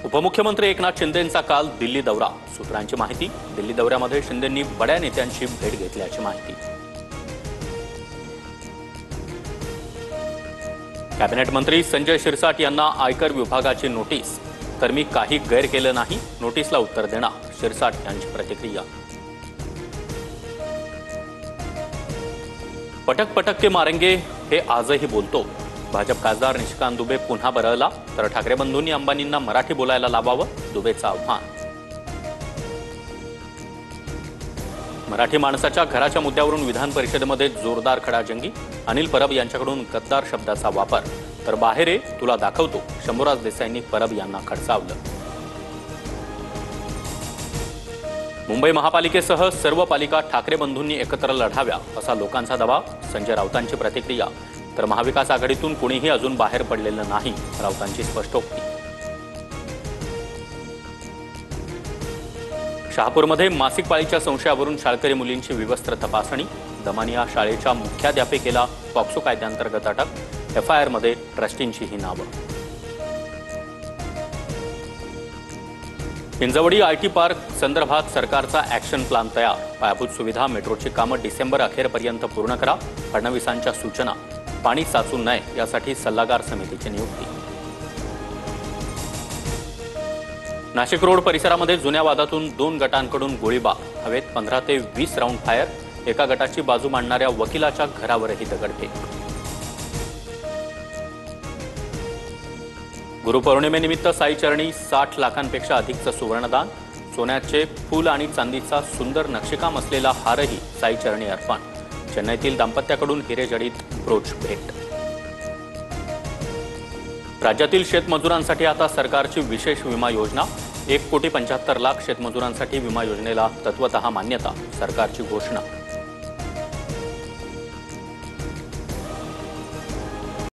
उपमुख्यमंत्री एकनाथ शिंदेंचा काल दिल्ली दौरा। सूत्रांची माहिती, दिल्ली दौऱ्यामध्ये शिंदेंनी बड्या नेत्यांची भेट घेतल्याची माहिती। कॅबिनेट मंत्री संजय शिरसाट यांना आयकर विभागाची नोटीस। तर मी काही गैर केलं नाही, नोटीसला उत्तर देणार, शिरसाट यांची प्रतिक्रिया। पटक पटक के मारेंगे हे आजही बोलतो। भाजप खासदार निशिकांत दुबे पुन्हा बरळला, तर ठाकरे बंधूंनी अंबानींना मराठी बोलायला लावावं, दुबेचं आव्हान। मराठी माणसाच्या घराच्या मुद्द्यावरून विधान परिषदेमध्ये जोरदार खडाजंगी। अनिल परब यांच्याकडून गद्दार शब्दाचा वापर। तर बाहेर ये, तुला दाखवतो, शंभूराज देसाईंनी परब यांना खडसावलं। मुंबई महापालिकेसह सर्व पालिका ठाकरे बंधूंनी एकत्र लढाव्या, असा लोकांचा दबाव, संजय राऊतांची प्रतिक्रिया। तर महाविकास आघाडीतून कुणीही अजून बाहेर पडलेलं नाही, राऊतांची स्पष्टोक्ती। शहापूरमध्ये मासिक पाळीच्या संशयावरून शाळकरी मुलींची विवस्त्र तपासणी। दमानिया शाळेच्या मुख्याध्यापिकेला पॉक्सो कायद्याअंतर्गत अटक। एफआयआरमध्ये ट्रस्टींचीही नावं। हिंजवडी आयटी पार्क संदर्भात सरकारचा ॲक्शन प्लॅन तयार। पायाभूत सुविधा, मेट्रोची कामं डिसेंबर अखेरपर्यंत पूर्ण करा, फडणवीसांच्या सूचना। पाणी साचू नये यासाठी सल्लागार समितीची नियुक्ती। नाशिक रोड परिसरामध्ये जुन्या वादातून 2 गटांकडून गोळीबार। हवेत 15 ते 20 राऊंड फायर। एका गटाची बाजू मांडणाऱ्या वकिलाच्या घरावरही दगडफेक। गुरुपौर्णिमेनिमित्त साई चरणी 60 लाखांपेक्षा अधिकचं सुवर्णदान। सोन्याचे फूल आणि चांदीचा सुंदर नक्षीकाम असलेला हारही साई चरणी अर्पण। चेन्नईतील दाम्पत्याकडून हिरेजडित ब्रोच भेट। राज्यातील शेतमजुरांसाठी आता सरकारची विशेष विमा योजना। 1,75,00,000 शेतमजुरांसाठी विमा योजनेला तत्वतः मान्यता, सरकारची घोषणा।